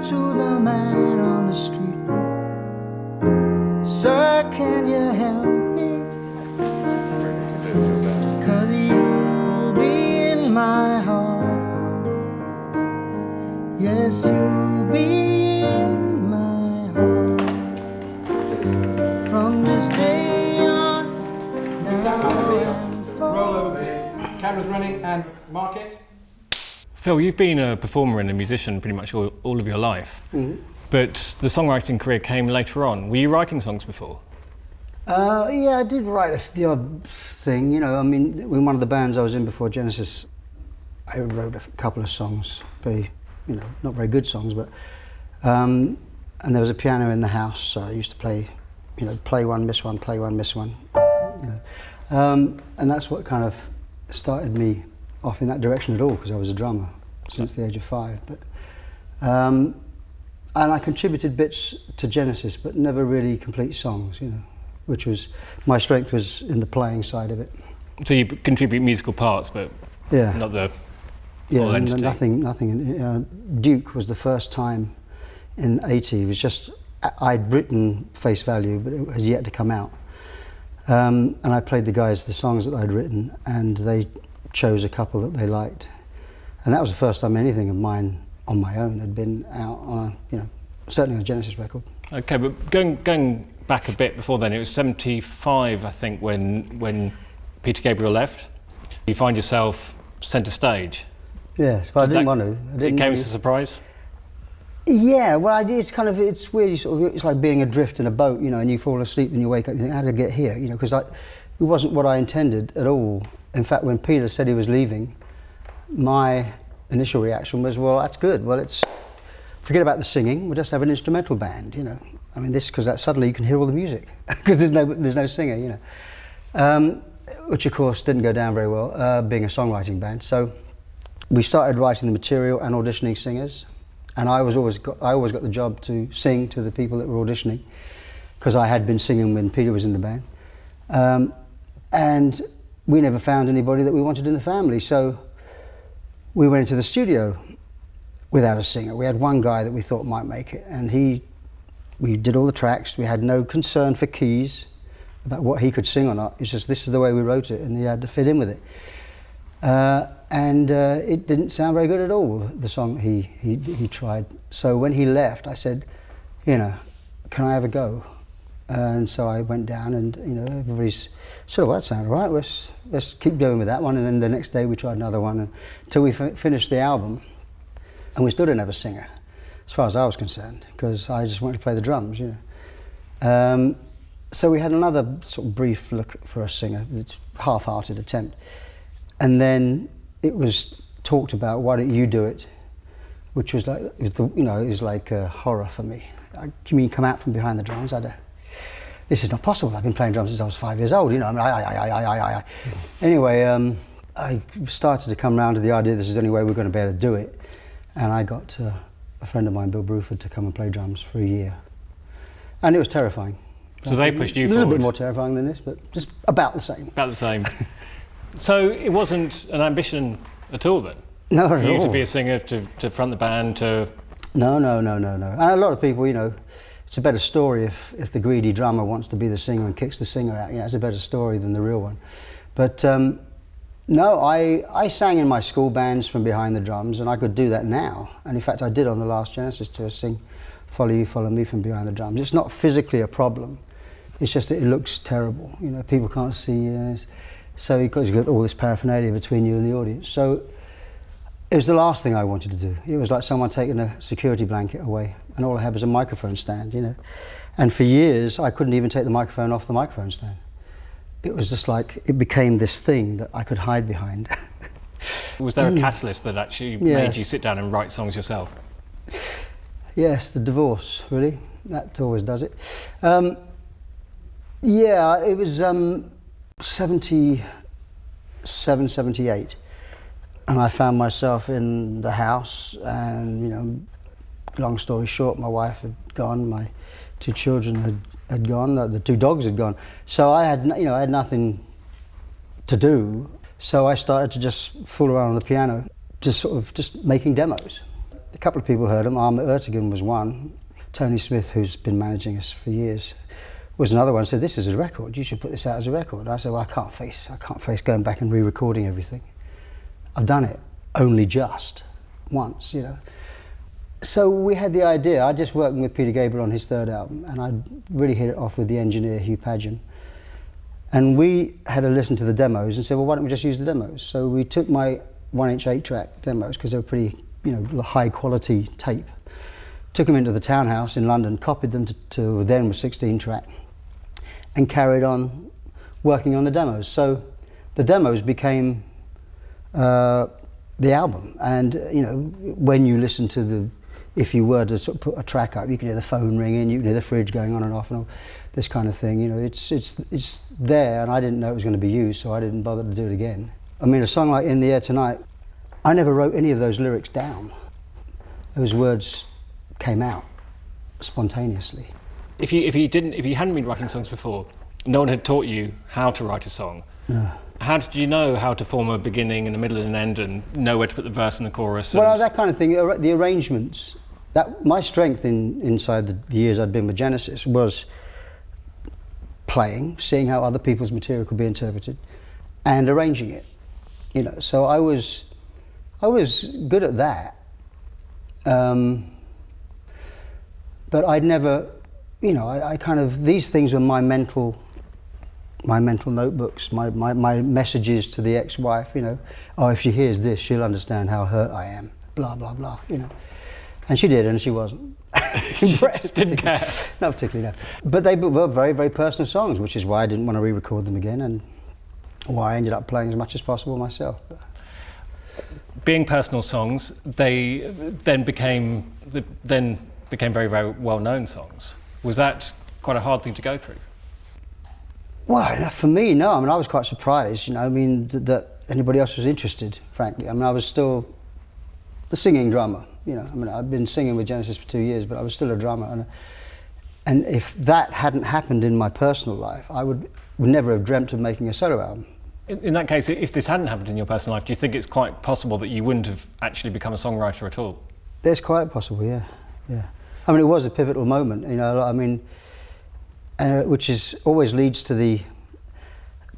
to the man on the street, "Sir, can you help me? 'Cause you'll be in my heart. Yes, you'll be in my heart. From this day on, Stand by the wheel, roll over the camera's running, and mark it. Phil, you've been a performer and a musician pretty much all of your life, but the songwriting career came later on. Were you writing songs before? Yeah, I did write the odd thing, you know. I mean, in one of the bands I was in before Genesis, I wrote a couple of songs, not very good songs, but and there was a piano in the house, so I used to play, play one, miss one, play one, miss one, and that's what kind of started me off in that direction at all, because I was a drummer since the age of 5. But and I contributed bits to Genesis, but never really complete songs, which was my strength, was in the playing side of it. So you contribute musical parts, but not the whole entity. Nothing. Duke was the first time in '80. It was just, I'd written Face Value, but it has yet to come out. And I played the guys the songs that I'd written, and they chose a couple that they liked. And that was the first time anything of mine on my own had been out on certainly on a Genesis record. Okay, but going back a bit before then, it was 75, I think, when Peter Gabriel left. You find yourself centre stage. Yes, but I didn't want to. It came as a surprise? Yeah, well, it's weird. It's like being adrift in a boat, and you fall asleep and you wake up and you think, how did I get here? Because it wasn't what I intended at all. In fact, when Peter said he was leaving, my initial reaction was, well, that's good. Well, forget about the singing. We'll just have an instrumental band, I mean, because that suddenly you can hear all the music because there's no singer, which of course didn't go down very well, being a songwriting band. So we started writing the material and auditioning singers, and I always got the job to sing to the people that were auditioning, because I had been singing when Peter was in the band, and we never found anybody that we wanted in the family. So we went into the studio without a singer. We had one guy that we thought might make it, and we did all the tracks. We had no concern for keys, about what he could sing or not. It's just, this is the way we wrote it, and he had to fit in with it. And it didn't sound very good at all, the song he tried. So when he left, I said, can I have a go? And so I went down, and everybody's sort of, well, that sounded right, let's keep going with that one. And then the next day we tried another one, until we finished the album, and we still didn't have a singer, as far as I was concerned, because I just wanted to play the drums, So we had another sort of brief look for a singer, half-hearted attempt, and then it was talked about, why don't you do it? Which was like, it was like a horror for me. You mean come out from behind the drums? This is not possible. I've been playing drums since I was 5 years old, I mean, Anyway, I started to come around to the idea this is the only way we're going to be able to do it. And I got a friend of mine, Bill Bruford, to come and play drums for a year. And it was terrifying. So they pushed you forward? A little bit more terrifying than this, but just about the same. About the same. So it wasn't an ambition at all then? No, at all. For you to be a singer, to front the band, to... No. And a lot of people, it's a better story if the greedy drummer wants to be the singer and kicks the singer out. It's a better story than the real one. But no, I sang in my school bands from behind the drums, and I could do that now. And in fact, I did on the last Genesis tour, sing Follow You, Follow Me from behind the drums. It's not physically a problem. It's just that it looks terrible. People can't see. So you've got all this paraphernalia between you and the audience. So it was the last thing I wanted to do. It was like someone taking a security blanket away, and all I had was a microphone stand, And for years, I couldn't even take the microphone off the microphone stand. It was just like, it became this thing that I could hide behind. Was there a catalyst that actually made you sit down and write songs yourself? Yes, the divorce, really. That always does it. Yeah, it was 77, 78. And I found myself in the house, and long story short, my wife had gone, my 2 children had gone, the 2 dogs had gone. So I had nothing to do. So I started to just fool around on the piano, just making demos. a couple of people heard them. Arma Ertegun was one. Tony Smith, who's been managing us for years, was another one. Said, "This is a record. You should put this out as a record." And I said, "Well, I can't face going back and re-recording everything. I've done it only just once, you know." So we had the idea. I just working with Peter Gabriel on his third album, and I really hit it off with the engineer Hugh Padgham. And we had to listen to the demos and said, "Well, why don't we just use the demos?" So we took my 1-inch 8-track demos, because they were pretty, you know, high quality tape. Took them into the Townhouse in London, copied them to then was 16-track, and carried on working on the demos. So the demos became the album. And you know, when you listen to the, if you were to sort of put a track up, you can hear the phone ringing, you can hear the fridge going on and off, and all this kind of thing. You know, it's there, and I didn't know it was going to be used, so I didn't bother to do it again. I mean, a song like "In the Air Tonight," I never wrote any of those lyrics down. Those words came out spontaneously. If you hadn't been writing songs before, no one had taught you how to write a song. No. How did you know how to form a beginning and a middle and an end, and know where to put the verse and the chorus? Well, that kind of thing. The arrangements. That my strength inside the years I'd been with Genesis was playing, seeing how other people's material could be interpreted, and arranging it. You know, so I was good at that. But I'd never, you know, I kind of, these things were my mental notebooks, my messages to the ex-wife, you know. "Oh, if she hears this, she'll understand how hurt I am, blah, blah, blah," you know. And she did, and she wasn't impressed. Didn't care. Not particularly, no. But they were very, very personal songs, which is why I didn't want to re-record them again, and why I ended up playing as much as possible myself. Being personal songs, they then became very, very well-known songs. Was that quite a hard thing to go through? Well, for me, no. I mean, I was quite surprised, you know, I mean, that anybody else was interested, frankly. I mean, I was still the singing drummer, you know. I mean, I'd been singing with Genesis for 2 years, but I was still a drummer. And if that hadn't happened in my personal life, I would never have dreamt of making a solo album. In that case, if this hadn't happened in your personal life, do you think it's quite possible that you wouldn't have actually become a songwriter at all? It's quite possible, yeah. I mean, it was a pivotal moment, you know. I mean, which always leads to the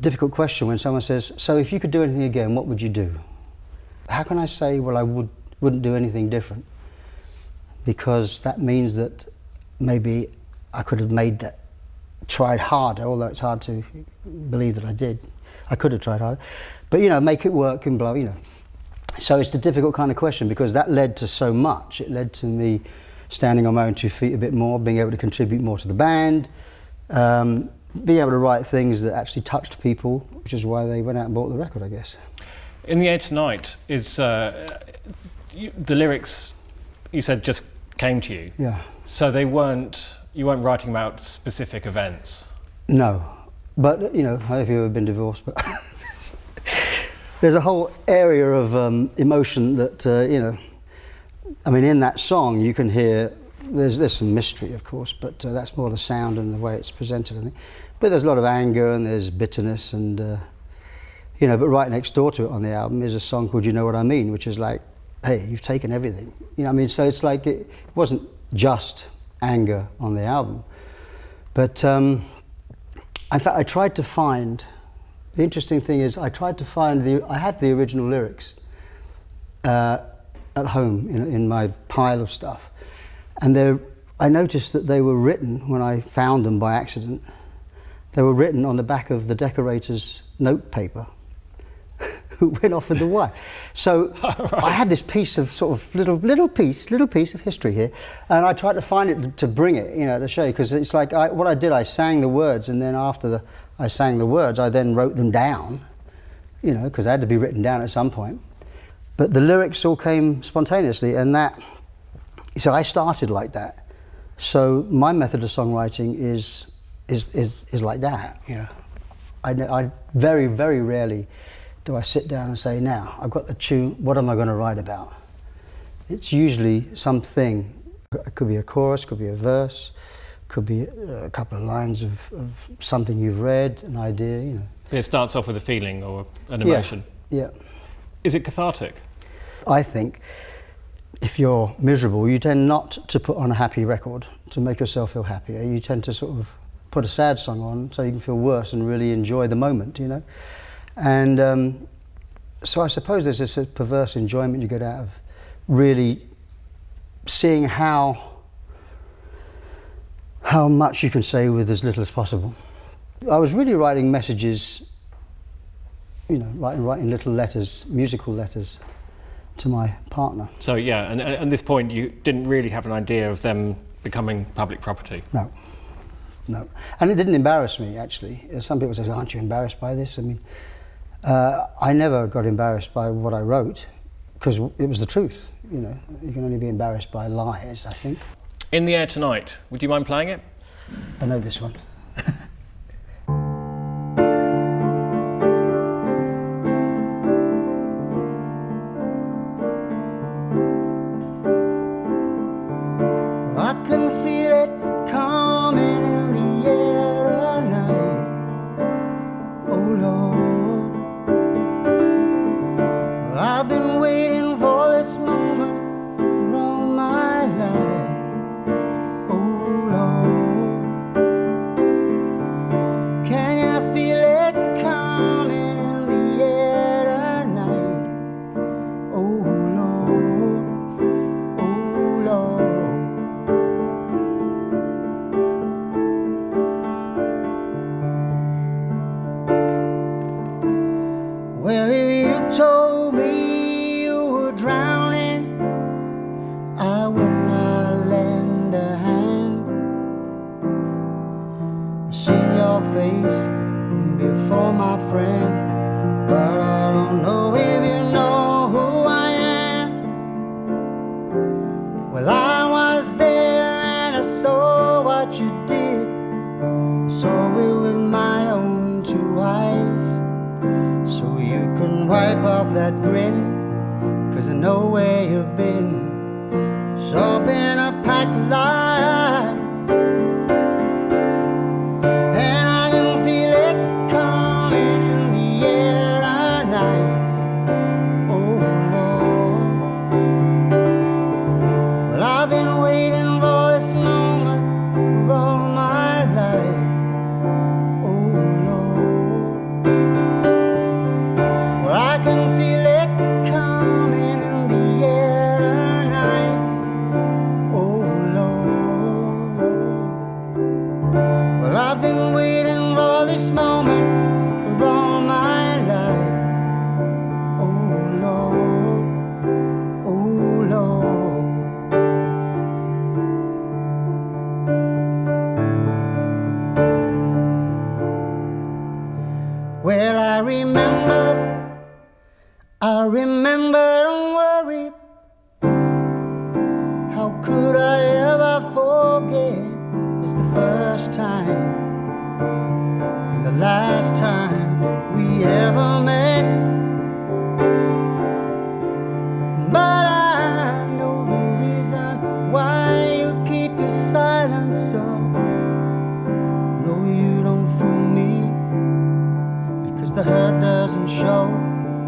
difficult question when someone says, "So if you could do anything again, what would you do?" How can I say, well, I wouldn't do anything different? Because that means that maybe I could have tried harder, although it's hard to believe that I did. I could have tried harder, but you know, make it work and blah, you know. So it's the difficult kind of question, because that led to so much. It led to me standing on my own 2 feet a bit more, being able to contribute more to the band, being able to write things that actually touched people, which is why they went out and bought the record, I guess. In the Air Tonight is the lyrics you said just came to you. Yeah. So you weren't writing about specific events. No, but you know, I don't know if you've ever been divorced, but there's a whole area of emotion that you know. I mean, in that song you can hear there's some mystery, of course, but that's more the sound and the way it's presented, I think. But there's a lot of anger and there's bitterness, and you know. But right next door to it on the album is a song called "You Know What I Mean," which is like, "Hey, you've taken everything." You know, I mean, so it's like it wasn't just anger on the album, but in fact, I tried to find. The interesting thing is, I tried to find I had the original lyrics at home in my pile of stuff, and I noticed that they were written when I found them by accident. They were written on the back of the decorator's note paper, who went off with the wife. So right. I had this piece of sort of little piece of history here, and I tried to find it to bring it, you know, to show you, because it's like what I did. I sang the words, and then after I sang the words, I then wrote them down, you know, because they had to be written down at some point. But the lyrics all came spontaneously, and so I started like that. So my method of songwriting is like that, you know. I very, very rarely do I sit down and say, now I've got the tune, what am I going to write about? It's usually something. It could be a chorus, could be a verse, could be a couple of lines of something you've read, an idea, you know. It starts off with a feeling or an emotion. Yeah. Is it cathartic? I think if you're miserable, you tend not to put on a happy record to make yourself feel happier. You tend to sort of put a sad song on so you can feel worse and really enjoy the moment, you know. And so I suppose there's this perverse enjoyment you get out of really seeing how much you can say with as little as possible. I was really writing messages, you know, writing little letters, musical letters to my partner. So yeah, and at this point you didn't really have an idea of them becoming public property? No. And it didn't embarrass me, actually. Some people say, aren't you embarrassed by this? I mean, I never got embarrassed by what I wrote because it was the truth, you know. You can only be embarrassed by lies, I think. In the Air Tonight, would you mind playing it? I know this one. I can feel it coming in the air tonight. Oh Lord, I've been waiting for this moment all my life. Oh Lord, can you feel it coming in the air tonight? Oh Lord, oh Lord. Well, if you told me you were drowning, I would not lend a hand. I've seen your face before, my friend, but I don't know if you know who I am. Well, I was there and I saw what you did. I saw it with my own two eyes. So you can wipe off that grin, 'cause I know where you've been. So been a pack of lies, and I can feel it coming in the air tonight. Oh Lord, well, I've been waiting for this moment for all my life. Oh Lord, well, I can feel it coming in the air tonight. Oh Lord, well, I've been waiting for this moment for all my life. Oh Lord, oh Lord. Well, I remember, don't worry. How could I ever forget? It's the first time and the last time we ever met. But I know the reason why you keep your silence up. No, you don't fool me, because the hurt doesn't show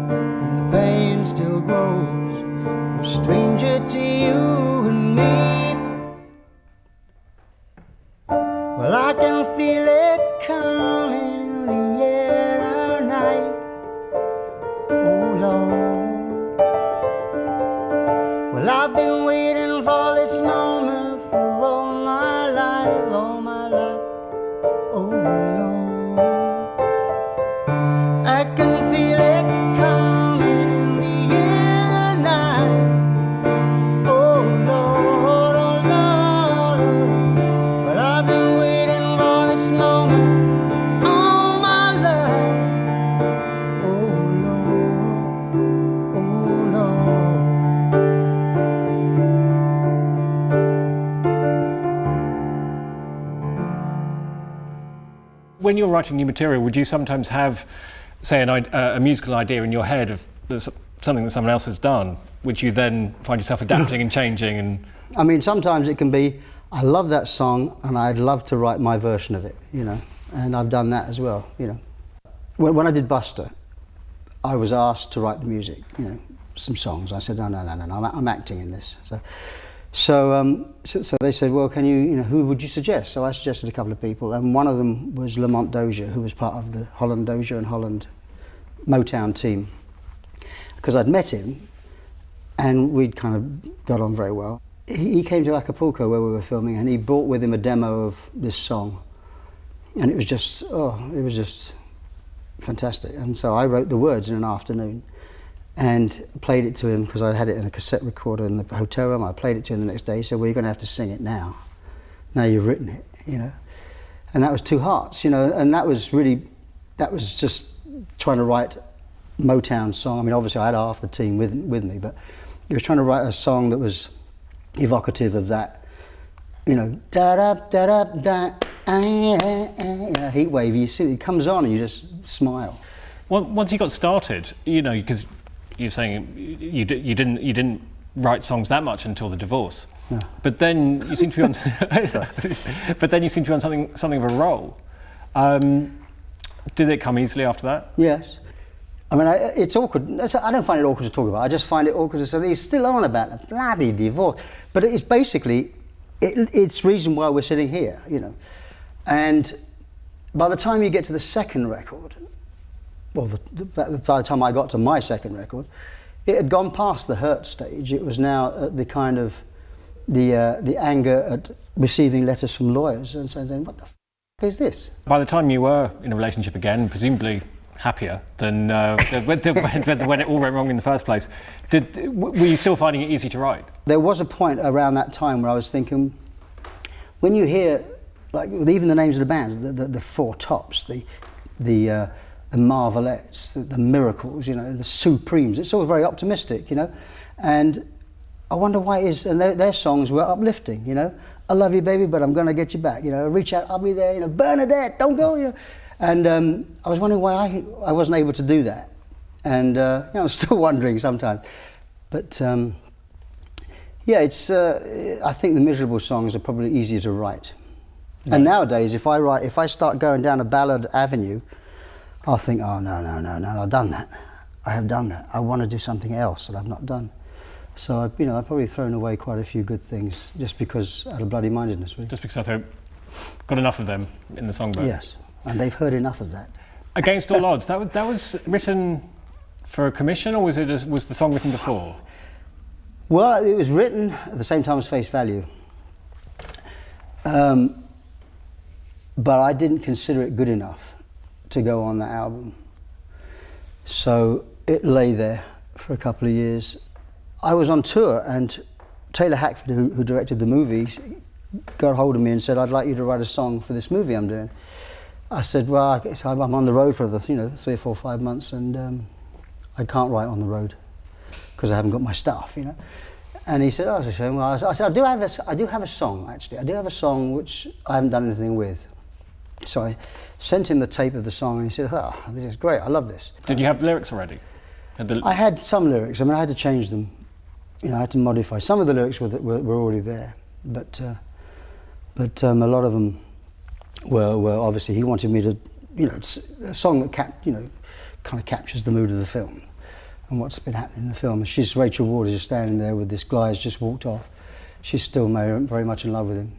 and the pain still grows. I'm a stranger to you and me. Well, I can feel it coming in the air tonight. Oh Lord, well, I've been waiting for this moment for all my life, all my life. Oh Lord, I can feel it coming in the air tonight. Oh Lord, oh Lord, but I've been waiting for this moment all my life. Oh Lord, oh Lord. When you're writing new material, would you sometimes have, say, a musical idea in your head of something that someone else has done, which you then find yourself adapting and changing? And I mean, sometimes it can be, I love that song and I'd love to write my version of it, you know, and I've done that as well, you know. When I did Buster, I was asked to write the music, you know, some songs. I said, no, I'm acting in this. So they said, well, can you, who would you suggest? So I suggested a couple of people, and one of them was Lamont Dozier, who was part of the Holland Dozier and Holland Motown team, because I'd met him and we'd kind of got on very well. He came to Acapulco where we were filming, and he brought with him a demo of this song, and it was just fantastic. And so I wrote the words in an afternoon and played it to him, because I had it in a cassette recorder in the hotel room. I played it to him the next day. He said, well, you're going to have to sing it now you've written it, and that was Two Hearts, and that was just trying to write Motown song. I mean, obviously I had half the team with me, but he was trying to write a song that was evocative of that, da da da da da, heat wave. You see, it comes on and you just smile. Well, once you got started, because you're saying you didn't write songs that much until the divorce, no. But then you seem to be on. But then you seem to be on something of a roll. Did it come easily after that? Yes. I mean, it's awkward. I don't find it awkward to talk about. I just find it awkward to say he's still on about a bloody divorce. But it's basically, it's reason why we're sitting here, And by the time you get to the second record, well, by the time I got to my second record, it had gone past the hurt stage. It was now at the kind of the anger at receiving letters from lawyers and saying, "What the f*** is this?" By the time you were in a relationship again, presumably happier than when it all went wrong in the first place, were you still finding it easy to write? There was a point around that time where I was thinking, when you hear, like, even the names of the bands, the Four Tops, the Marvelettes, the Miracles, the Supremes, it's all very optimistic, and I wonder why it is. And their songs were uplifting, I love you, baby, but I'm gonna get you back, reach out, I'll be there, Bernadette, don't go, And I was wondering why I wasn't able to do that. And I'm still wondering sometimes. But it's I think the miserable songs are probably easier to write. Right. And nowadays, if I start going down a ballad avenue, I'll think, oh, no, I've done that. I have done that. I want to do something else that I've not done. So I've probably thrown away quite a few good things just because out of bloody mindedness. Really. Just because I've got enough of them in the songbook. Yes. And they've heard enough of that. Against All Odds, that was written for a commission, or was the song written before? Well, it was written at the same time as Face Value. But I didn't consider it good enough to go on that album. So it lay there for a couple of years. I was on tour, and Taylor Hackford, who directed the movie, got hold of me and said, I'd like you to write a song for this movie I'm doing. I said, well, I'm on the road for 3 or 4, 5 months, and I can't write on the road because I haven't got my stuff, And he said, oh, that's a shame. Well, I said, I do have a song, actually. I do have a song which I haven't done anything with. So I sent him the tape of the song, and he said, oh, this is great, I love this. Did you have lyrics already? I had some lyrics. I mean, I had to change them. I had to modify. Some of the lyrics were already there, but a lot of them were obviously, he wanted me to, a song that kind of captures the mood of the film and what's been happening in the film. And Rachel Ward is just standing there with this guy who's just walked off. She's still very much in love with him.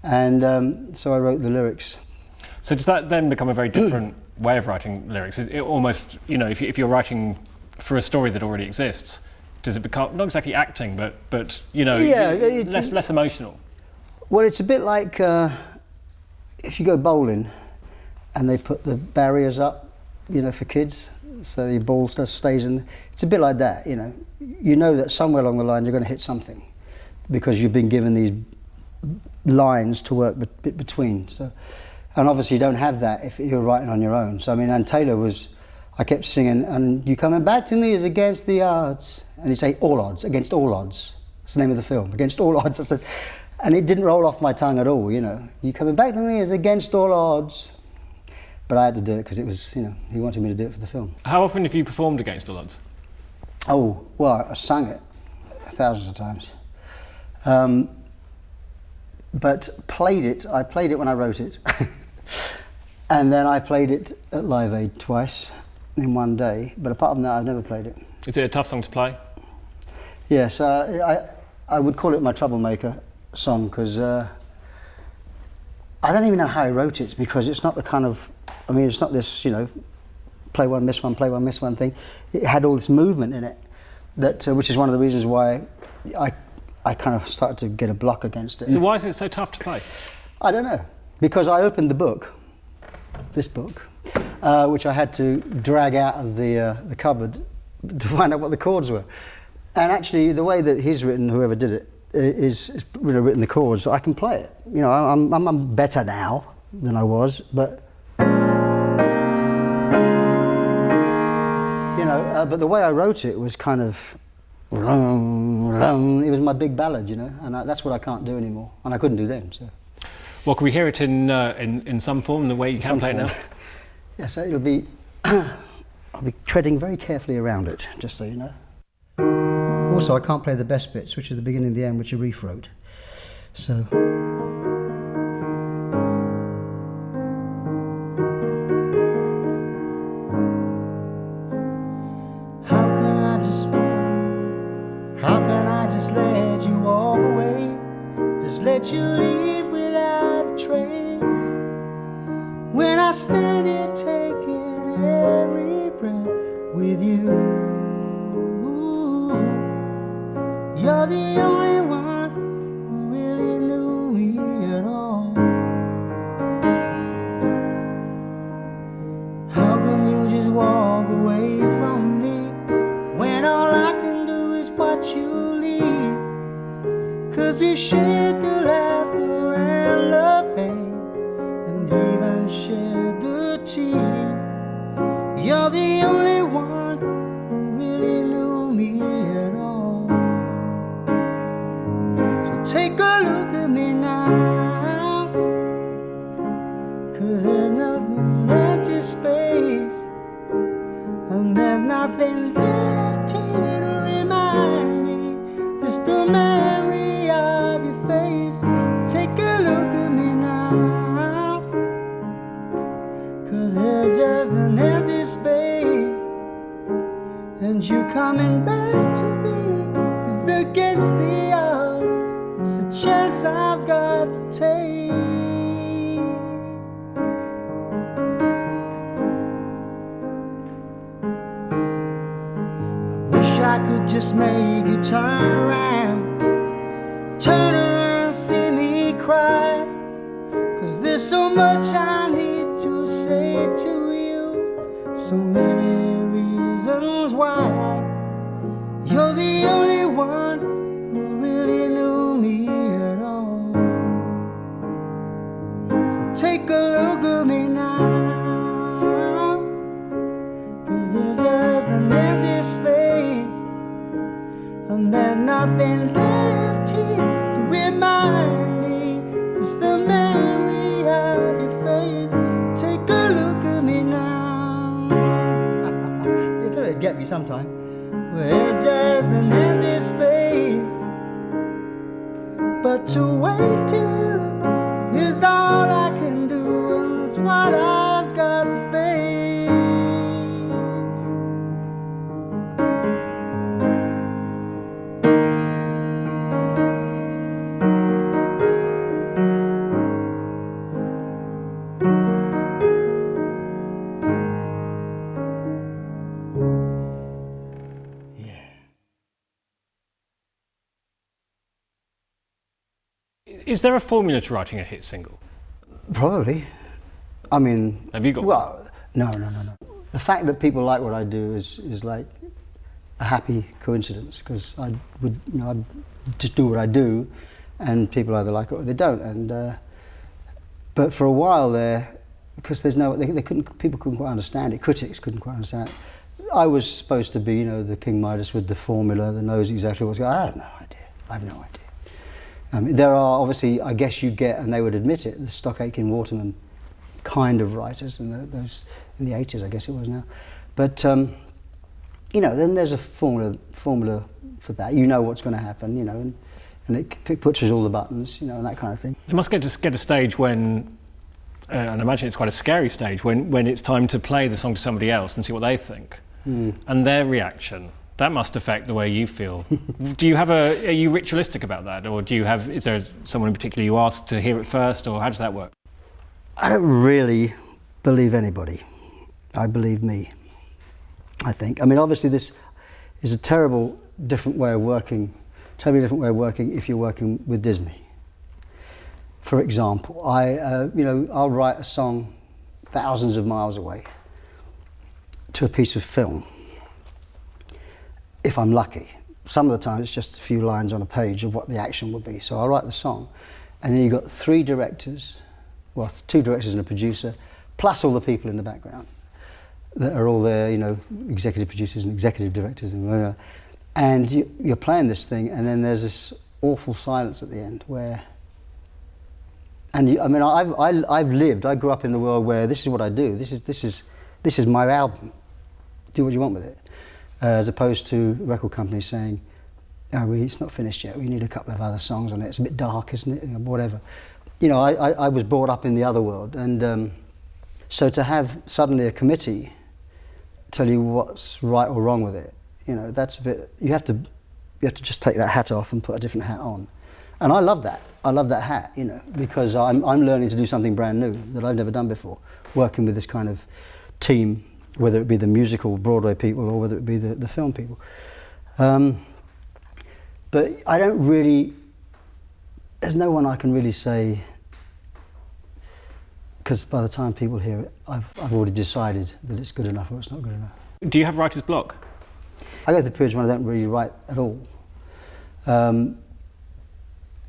And so I wrote the lyrics. So does that then become a very different way of writing lyrics? It almost, if you're writing for a story that already exists, does it become, not exactly acting, but less emotional? Well, it's a bit like if you go bowling and they put the barriers up, for kids, so the ball stays in. It's a bit like that, You know that somewhere along the line you're going to hit something because you've been given these lines to work between. So, and obviously you don't have that if you're writing on your own. So and Taylor I kept singing, and you coming back to me is against the odds. And he'd say, all odds, against all odds. That's the name of the film, against all odds. I said, and it didn't roll off my tongue at all, You coming back to me is against all odds. But I had to do it because it was, he wanted me to do it for the film. How often have you performed Against All Odds? Oh, well, I sang it thousands of times. But I played it when I wrote it. And then I played it at Live Aid twice in one day. But apart from that, I've never played it. Is it a tough song to play? Yes, I would call it my troublemaker song because I don't even know how I wrote it, because it's not the kind of, I mean, it's not this, you know, play one, miss one, play one, miss one thing. It had all this movement in it, that which is one of the reasons why I kind of started to get a block against it. So why is it so tough to play? I don't know, because I opened the book, this book, which I had to drag out of the cupboard to find out what the chords were. And actually, the way that he's written, whoever did it, is you know, written the chords. I can play it. You know, I'm better now than I was, but you know, but the way I wrote it was kind of, it was my big ballad, you know, and that's what I can't do anymore, and I couldn't do then. So. Well, can we hear it in some form, the way you can play it now? Yes, it'll be. I'll be treading very carefully around it, just so you know. Also, I can't play the best bits, which is the beginning and the end, which Arif wrote. So. How can I just let you walk away? Just let you leave without a trace. When I stand here taking every breath with you. You're the only one who really knew me at all. How come you just walk away from me when all I can do is watch you leave? 'Cause we've shared the laughter and the pain, and even shared the tears. You're the only one who really knew me at all. Take a look at me now, 'cause there's nothing empty space, and there's nothing left here to remind me, just a memory of your face. Take a look at me now, 'cause there's just an empty space, and you coming back to me is against the odds. It's a chance I've got to take. I wish I could just make you turn around and see me cry. 'Cause there's so much I need to say to you, so many reasons why. You're the only one who really knew me at all. So take a look at me now, 'cause there's just an empty space, and there's nothing left here to remind me, just the memory of your face. Take a look at me now. It'll get me sometime. Well, it's just an empty space, but to wait till is all I can do, and that's what I've got to face. Is there a formula to writing a hit single? Probably. I mean, Have you got well, no. The fact that people like what I do is like a happy coincidence, because I would, you know, I'd just do what I do, and people either like it or they don't. And but for a while there, because there's no, people couldn't quite understand it. Critics couldn't quite understand it. I was supposed to be, you know, the King Midas with the formula that knows exactly what's going on. I have no idea. I have no idea. There are obviously, I guess you get, and they would admit it, the Stock Aitken Waterman kind of writers, and those in the 80s, I guess it was now. But you know, then there's a formula for that. You know what's going to happen, you know, and it pushes all the buttons, you know, and that kind of thing. It must get a stage when, and I imagine it's quite a scary stage, when it's time to play the song to somebody else and see what they think, and their reaction That must affect the way you feel. Are you ritualistic about that, or is there someone in particular you ask to hear it first, or how does that work? I don't really believe anybody. I believe me, I think. I mean, obviously this is a terribly different way of working if you're working with Disney. For example, I'll write a song thousands of miles away to a piece of film, if I'm lucky. Some of the time it's just a few lines on a page of what the action would be. So I'll write the song, and then you've got two directors and a producer, plus all the people in the background that are all there, executive producers and executive directors, and you're playing this thing, and then there's this awful silence at the end where. I grew up in the world where this is what I do. This is my album. Do what you want with it, as opposed to a record company saying, "Oh, it's not finished yet. We need a couple of other songs on it. It's a bit dark, isn't it? Whatever." I was brought up in the other world, and so to have suddenly a committee tell you what's right or wrong with it, that's a bit. You have to just take that hat off and put a different hat on, and I love that. I love that hat, because I'm learning to do something brand new that I've never done before, working with this kind of team, whether it be the musical Broadway people or whether it be the film people. But I don't really. There's no one I can really say, because by the time people hear it, I've already decided that it's good enough or it's not good enough. Do you have writer's block? I go through periods when I don't really write at all.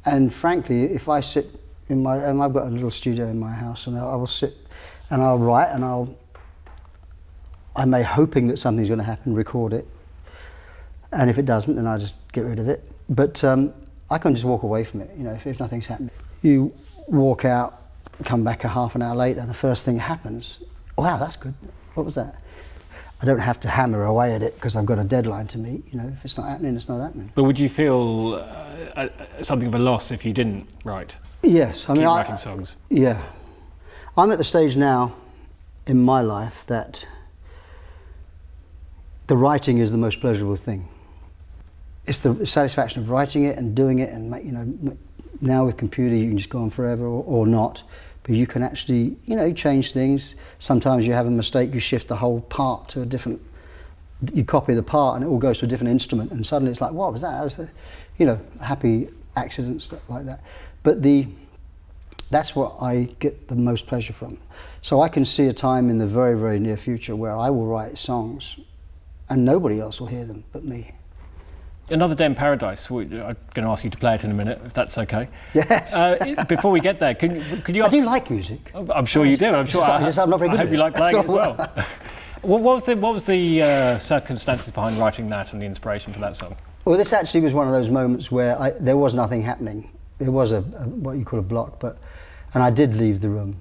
And frankly, if I sit and I've got a little studio in my house, and I will sit and I'll write, and I may, hoping that something's going to happen, record it, and if it doesn't, then I just get rid of it. But I can just walk away from it, if nothing's happening. You walk out, come back a half an hour later, and the first thing that happens, wow, that's good. What was that? I don't have to hammer away at it because I've got a deadline to meet. If it's not happening, it's not happening. But would you feel something of a loss if you didn't write? Yes, keep writing songs. Yeah, I'm at the stage now in my life that the writing is the most pleasurable thing. It's the satisfaction of writing it and doing it, and now with computer you can just go on forever or not. But you can actually, change things. Sometimes you have a mistake, you shift the whole part to a different, you copy the part and it all goes to a different instrument, and suddenly it's like, what was that? That was happy accidents, stuff like that. But that's what I get the most pleasure from. So I can see a time in the very, very near future where I will write songs and nobody else will hear them but me. Another Day in Paradise. I'm going to ask you to play it in a minute, if that's okay. Yes. Before we get there, can you ask? I do like music. I'm sure you do. I'm sure. I'm not very good. I hope you like playing it as well. What was the circumstances behind writing that and the inspiration for that song? Well, this actually was one of those moments where there was nothing happening. There was a what you call a block, and I did leave the room,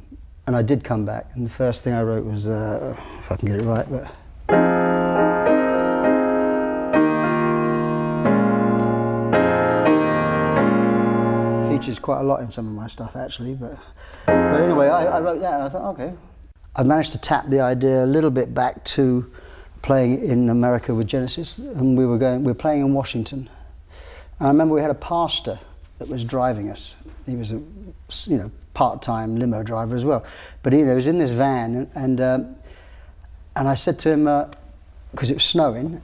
and I did come back, and the first thing I wrote was, if I can get it right, but. Features quite a lot in some of my stuff actually, but anyway, I wrote that and I thought, okay. I managed to tap the idea a little bit back to playing in America with Genesis, and we were playing in Washington. And I remember we had a pastor that was driving us. He was a part-time limo driver as well, but he was in this van, and I said to him, because it was snowing,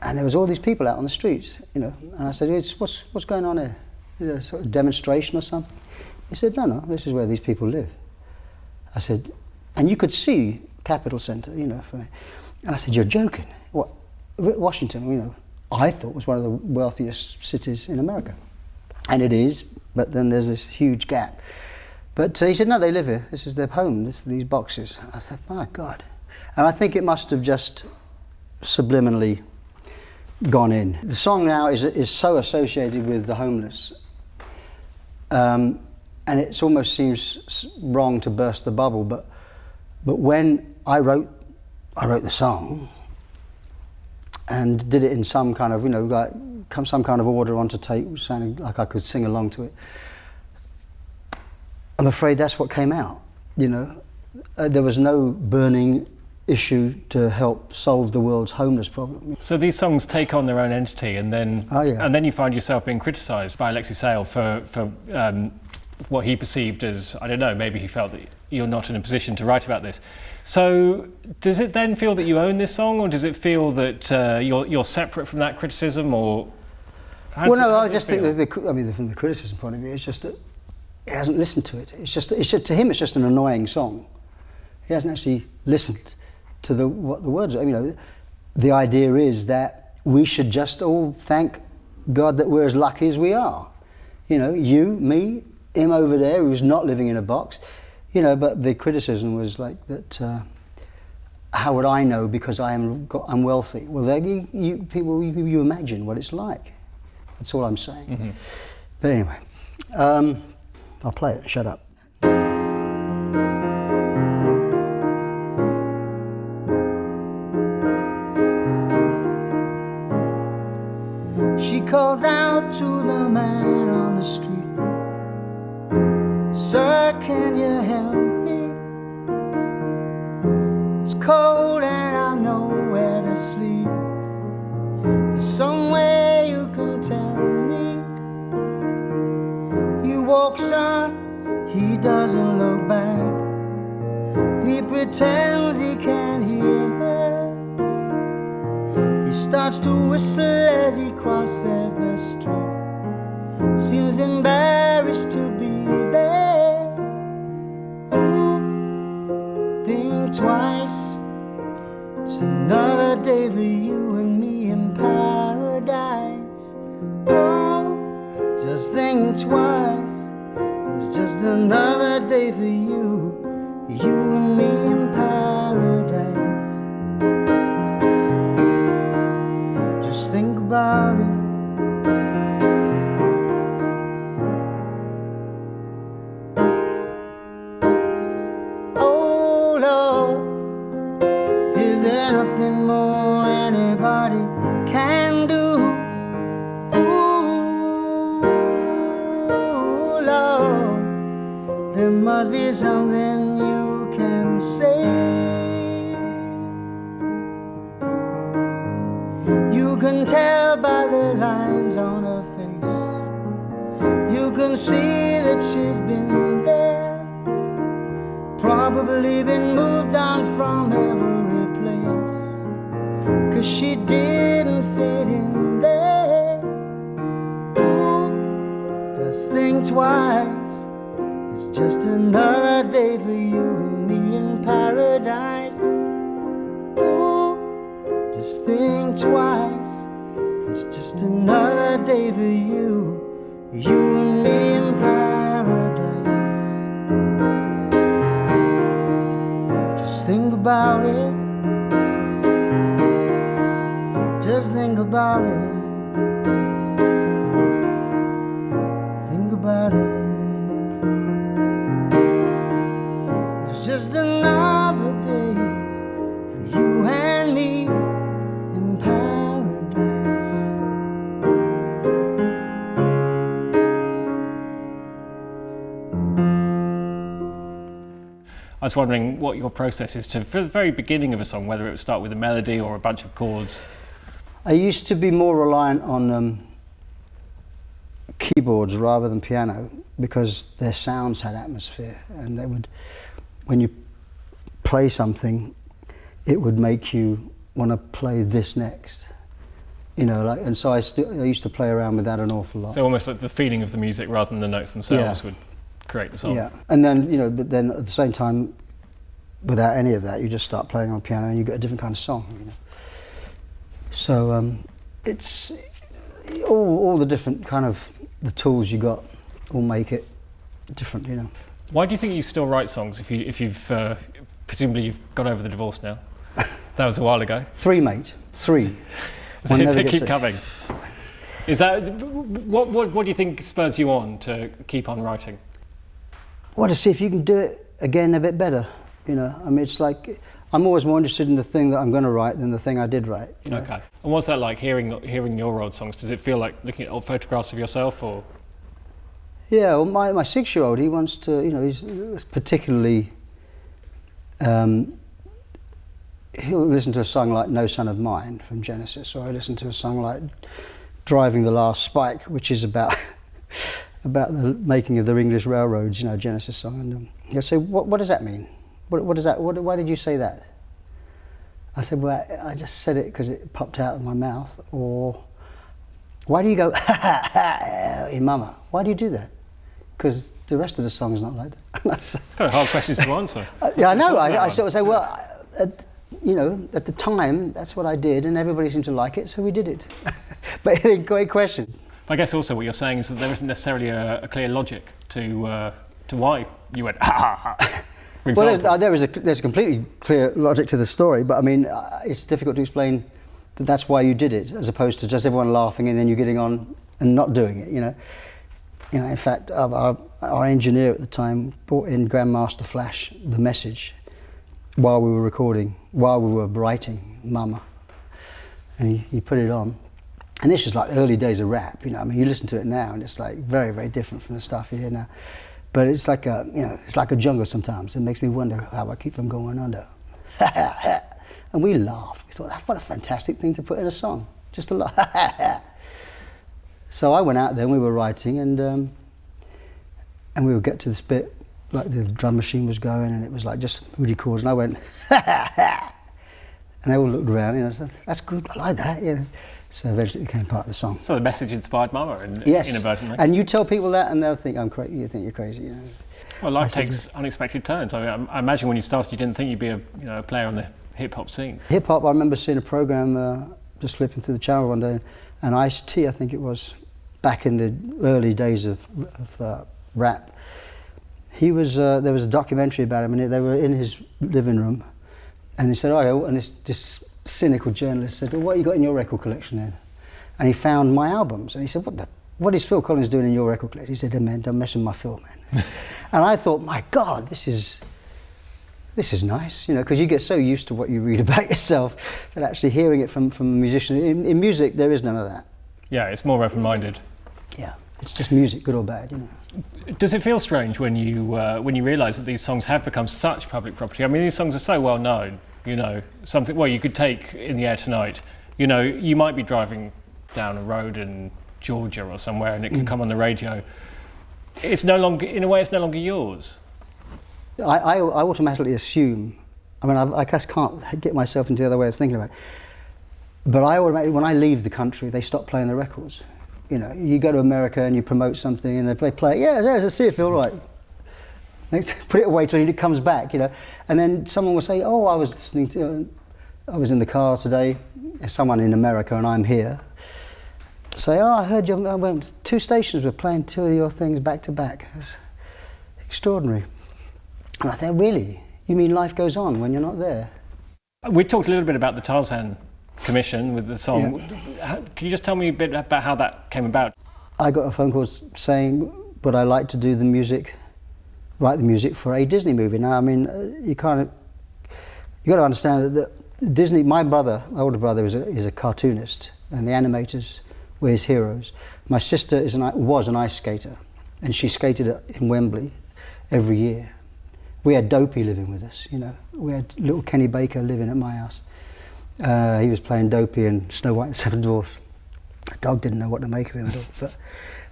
and there was all these people out on the streets, and I said, what's going on here? Is there a sort of demonstration or something? He said, no, this is where these people live. I said, and you could see Capitol Center, and I said, you're joking. What? Washington, I thought was one of the wealthiest cities in America. And it is, but then there's this huge gap. But he said, no, they live here. This is their home, these boxes. I said, my God. And I think it must have just subliminally gone in. The song now is so associated with the homeless. And it almost seems wrong to burst the bubble, but when I wrote the song and did it in some kind of, some kind of order onto tape, which sounded like I could sing along to it, I'm afraid that's what came out, There was no burning issue to help solve the world's homeless problem. So these songs take on their own entity, and then and then you find yourself being criticised by Alexei Sayle for what he perceived as, I don't know, maybe he felt that you're not in a position to write about this. So does it then feel that you own this song, or does it feel that you're separate from that criticism, or? Well, no, I just think that from the criticism point of view, it's just that he hasn't listened to it. It's just to him, it's just an annoying song. He hasn't actually listened to what the words are. You know, the idea is that we should just all thank God that we're as lucky as we are. You know, you, me, him over there who's not living in a box. You know, but the criticism was like that. How would I know because I'm wealthy? Well, you imagine what it's like. That's all I'm saying. Mm-hmm. But anyway, I'll play it. Shut up. She calls out to the man on the street, "Sir, can you help me? It's cold and I'm nowhere to sleep. There's somewhere you can tell me." He walks on, he doesn't look back. He pretends he can't hear her. He starts to whistle as he crosses the street. Seems embarrassed to be there. Ooh, think twice. It's another day for you and me in paradise. Oh, just think twice. It's just another day for you and me in paradise. Just think about it. Oh Lord, is there nothing more anybody can do? Ooh Lord, there must be something you can say. You can tell by the lines on her face. You can see that she's been there. Probably been moved on from every place, 'cause she didn't fit in there. Ooh, just think twice. It's just another day for you and me in paradise. Ooh, just think twice. It's just another day for you and me in paradise. Just think about it. Just think about it. Think about it. It's just another day for you and me in paradise. I was wondering what your process is for the very beginning of a song, whether it would start with a melody or a bunch of chords. I used to be more reliant on keyboards rather than piano because their sounds had atmosphere, and they would, when you play something, it would make you want to play this next. You know, like, and so I used to play around with that an awful lot. So almost like the feeling of the music rather than the notes themselves would create the song. Yeah, and then, you know, but then at the same time, without any of that, you just start playing on piano and you get a different kind of song, you know. So it's all the different kind of the tools you got all make it different, you know. Why do you think you still write songs if you've presumably you've got over the divorce now? That was a while ago. 3, mate. 3. They keep coming. Is that what do you think spurs you on to keep on writing? Well, to see if you can do it again a bit better. You know, I mean, it's like I'm always more interested in the thing that I'm going to write than the thing I did write. You know? Okay. And what's that like hearing your old songs? Does it feel like looking at old photographs of yourself, or? Yeah, well, my 6-year-old, he wants to, you know, he's particularly he'll listen to a song like No Son of Mine from Genesis, or I listen to a song like Driving the Last Spike, which is about about the making of the English railroads, Genesis song. And he'll say, what does that mean? What does that, why did you say that? I said, well, I just said it because it popped out of my mouth. Or, why do you go, in Mama? Why do you do that? Because the rest of the song's not like that. It's kind of hard questions to answer. Yeah, I know. I sort of say, well, at the time, that's what I did, and everybody seemed to like it, so we did it. But great question. I guess also what you're saying is that there isn't necessarily a clear logic to why you went, ha ha ha. Well, there's a completely clear logic to the story, but I mean, it's difficult to explain that that's why you did it, as opposed to just everyone laughing and then you getting on and not doing it. In fact, our engineer at the time brought in Grandmaster Flash, The Message, while we were recording, while we were writing Mama, and he put it on. And this was like early days of rap, I mean, you listen to it now and it's like very, very different from the stuff you hear now. But it's like it's like a jungle sometimes. It makes me wonder how I keep from going under. And we laughed. We thought, what a fantastic thing to put in a song, just to laugh. So I went out there and we were writing, and we would get to this bit, like the drum machine was going, and it was like just moody chords, and I went, and they all looked around, and I said, that's good, I like that, So eventually it became part of the song. So the message inspired Mama yes. inadvertently. And you tell people that and they'll think I'm crazy. You think you're crazy. Well, life takes unexpected turns. I imagine when you started, you didn't think you'd be a player on the hip hop scene. Hip hop. I remember seeing a program just flipping through the channel one day, and Ice-T, I think it was, back in the early days of rap. He was there was a documentary about him, and they were in his living room, and he said, "Oh," and this cynical journalist said, well, what you got in your record collection then? And he found my albums, and he said, what is Phil Collins doing in your record collection? He said, hey, man, don't mess with my Phil, man. And I thought, my God, this is nice, because you get so used to what you read about yourself that actually hearing it from a musician, in music there is none of that. Yeah, it's more open-minded. Yeah, it's just music, good or bad, Does it feel strange when you realise that these songs have become such public property? I mean, these songs are so well known. Something, well, you could take In the Air Tonight, you might be driving down a road in Georgia or somewhere and it could come on the radio. It's no longer, in a way, it's no longer yours. I automatically assume, I mean, I just can't get myself into the other way of thinking about it, but I automatically, when I leave the country, they stop playing the records. You go to America and you promote something and they play, let's see if you feel right. Put it away till it comes back, and then someone will say, "Oh, I was listening to, I was in the car today." If someone in America and I'm here, say, "Oh, I heard you. I went 2 stations were playing 2 of your things back to back. It's extraordinary." And I think, really, you mean life goes on when you're not there? We talked a little bit about the Tarzan Commission with the song. Yeah. Can you just tell me a bit about how that came about? I got a phone call saying, "Would I like to do the music?" Write the music for a Disney movie. Now, I mean, you got to understand that Disney. My older brother, is a cartoonist, and the animators were his heroes. My sister was an ice skater, and she skated in Wembley every year. We had Dopey living with us. We had little Kenny Baker living at my house. He was playing Dopey in Snow White and the Seven Dwarfs. The dog didn't know what to make of him at all,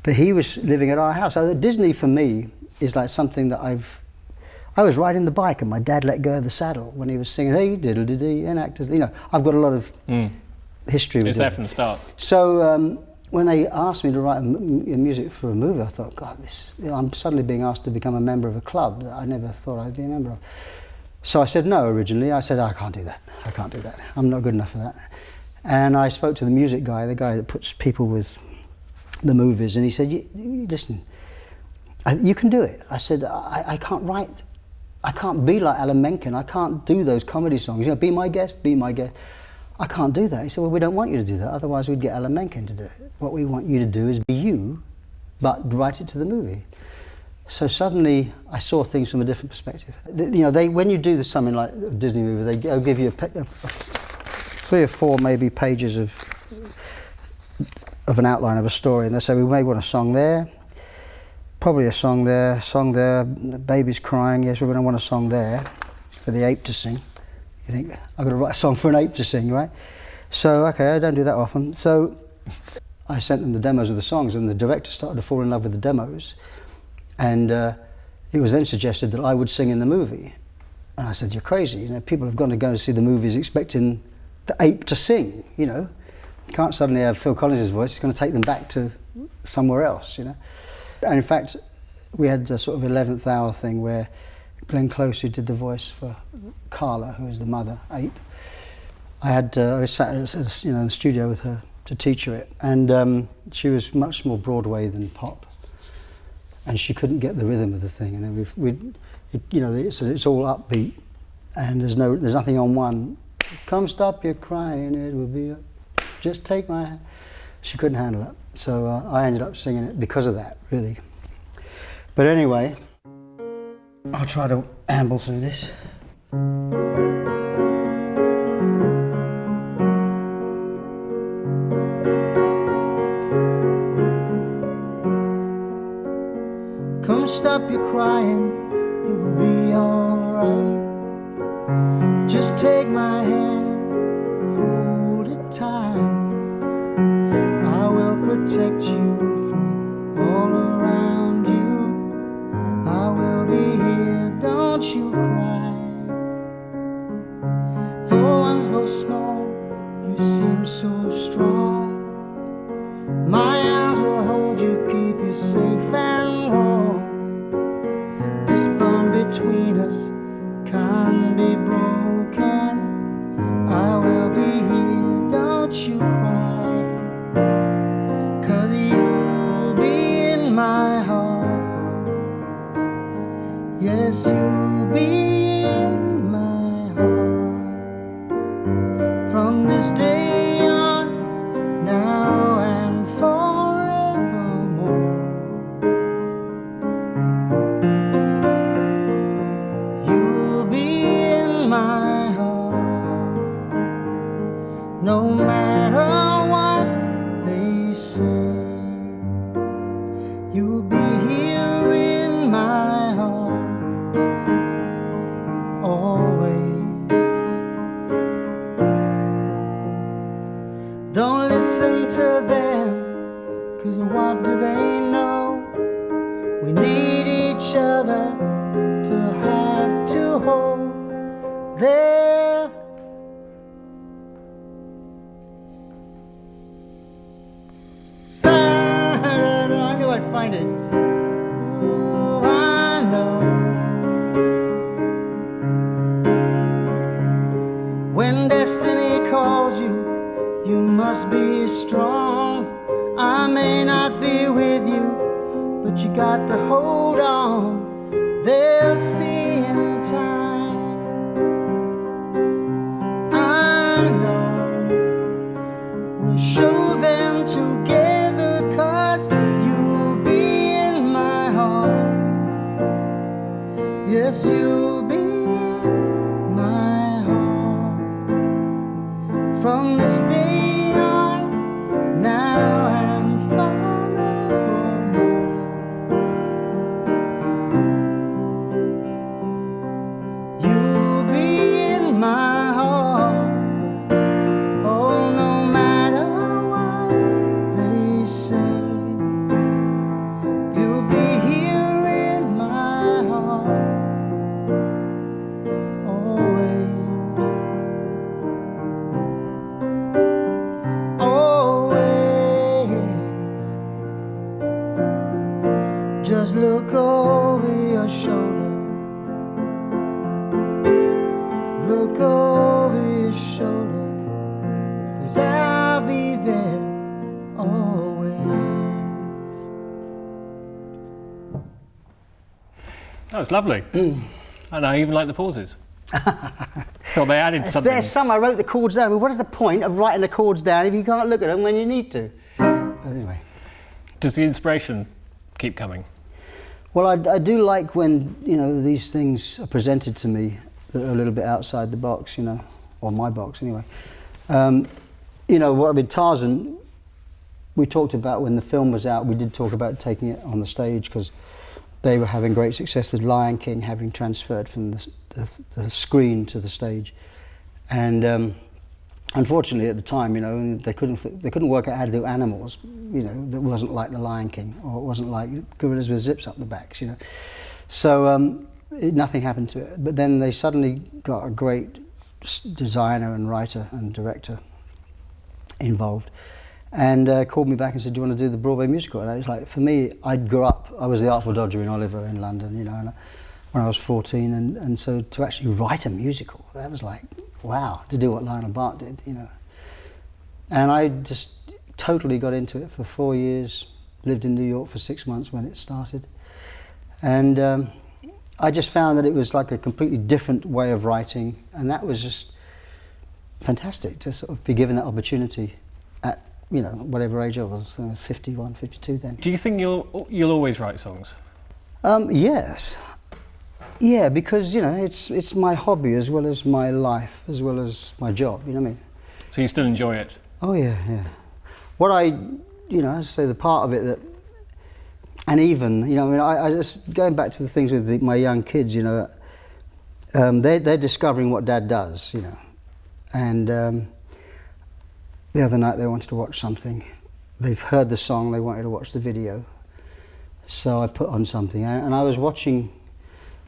but he was living at our house. So Disney for me is like something that I was riding the bike and my dad let go of the saddle when he was singing "Hey diddle-dee-dee" and actors. I've got a lot of history with it. It's there from the start. So when they asked me to write music for a movie, I thought, God, I'm suddenly being asked to become a member of a club that I never thought I'd be a member of. So I said no originally. I said, I can't do that. I'm not good enough for that. And I spoke to the music guy, the guy that puts people with the movies, and he said, listen, you can do it. I said, I can't write. I can't be like Alan Menken. I can't do those comedy songs. Be my guest, be my guest. I can't do that. He said, well, we don't want you to do that. Otherwise, we'd get Alan Menken to do it. What we want you to do is be you, but write it to the movie. So suddenly, I saw things from a different perspective. When you do something like a Disney movie, they'll give you 3 or 4 maybe pages of an outline of a story, and they say, we may want a song there. Probably a song there, the baby's crying, yes, we're going to want a song there for the ape to sing. You think, I've got to write a song for an ape to sing, right? So, okay, I don't do that often. So I sent them the demos of the songs, and the director started to fall in love with the demos. And it was then suggested that I would sing in the movie. And I said, you're crazy. You know, people have gone to go and see the movies expecting the ape to sing, you know. You can't suddenly have Phil Collins' voice. It's going to take them back to somewhere else, you know. And in fact, we had a sort of 11th hour thing where Glenn Close, who did the voice for Carla, who is the mother ape, I was sat you know, in the studio with her to teach her it, and she was much more Broadway than pop, and she couldn't get the rhythm of the thing. And then you know, it's all upbeat, and there's nothing on one. Come stop your crying, it will be. Just take my hand. She couldn't handle it, so I ended up singing it because of that, really. But anyway, I'll try to amble through this. Come stop your crying, it will be alright. Just take my hand, hold it tight. I will protect you from all around you. I will be here, don't you cry. For one so small, you seem so strong. My arms will hold you, keep you safe and warm. This bond between us can't be broken. I will be here, don't you cry. 'Cause you'll be in my heart. Yes, you'll be in my heart. From this day on, now and forevermore. You'll be in my heart. No matter what they say, you'll be here in my heart. Always. Don't listen to them, 'cause what do they know? We need each other to have to hold their side. I knew I'd find it. Oh, I know. When destiny calls you, you must be strong. I may not be with you, but you got to hold on. They'll see in time. I know. We'll show them together, 'cause you'll be in my heart. Yes, you'll be in my heart. From this day on, now and forevermore. You'll be in my heart. Oh, no matter what they say, you'll be here in my heart. Always. Always. Just look over your shoulder. Look over your shoulder, 'cause I'll be there always. That was lovely. And I even like the pauses. Thought they added something. There's some, I wrote the chords down. I mean, what is the point of writing the chords down if you can't look at them when you need to? But anyway. Does the inspiration keep coming? Well, I do like when, you know, these things are presented to me that are a little bit outside the box, you know, or my box anyway. You know, I mean, Tarzan, we talked about when the film was out, we did talk about taking it on the stage because they were having great success with Lion King having transferred from the screen to the stage. And unfortunately, at the time, you know, they couldn't work out how to do animals, you know, that wasn't like The Lion King, or it wasn't like gorillas with zips up the backs, you know. So nothing happened to it. But then they suddenly got a great designer and writer and director involved, and called me back and said, "Do you want to do the Broadway musical?" And I was like, for me, I was the Artful Dodger in Oliver in London, you know, and when I was 14, and so to actually write a musical, that was like, wow, to do what Lionel Bart did, you know. And I just totally got into it for 4 years, lived in New York for 6 months when it started. And I just found that it was like a completely different way of writing, and that was just fantastic to sort of be given that opportunity at, you know, whatever age I was, 51, 52 then. Do you think you'll always write songs? Yes. Yeah, because, you know, it's my hobby as well as my life, as well as my job, you know what I mean? So you still enjoy it? Oh yeah, yeah. What I, you know, as I say, the part of it that, and even, you know, I mean, I just, going back to the things with my young kids, you know, they're discovering what Dad does, you know. And the other night they wanted to watch something. They've heard the song, they wanted to watch the video. So I put on something, and I was watching,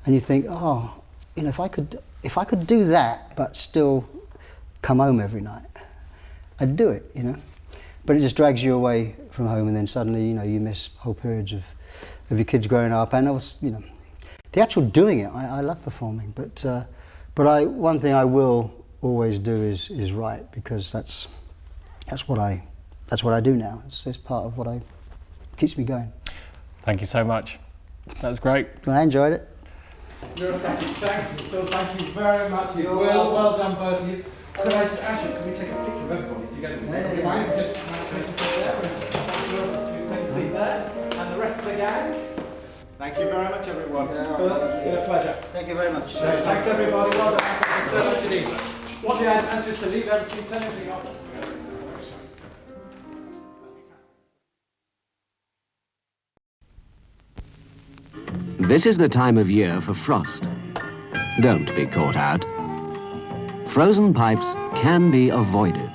and you think, oh, you know, if I could do that, but still come home every night, I'd do it, you know. But it just drags you away from home, and then suddenly, you know, you miss whole periods of your kids growing up, and also, you know, the actual doing it. I love performing, but one thing I will always do is write, because that's what I do now. It's part of what keeps me going. Thank you so much. That was great. I enjoyed it. You're a thank you very much. Well done, both of you. Could I just ask you, could we take a picture of everybody together? Do you mind? Just take a seat there. And the rest of the gang. Thank you very much, everyone. It's been a pleasure. Thank you very much. Thanks, everybody. Well done. Thanks so much indeed. What the answer is to leave everything, turn everything off. This is the time of year for frost. Don't be caught out. Frozen pipes can be avoided.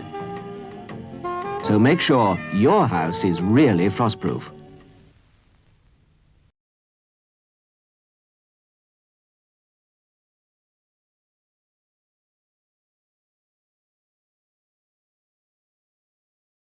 So make sure your house is really frostproof.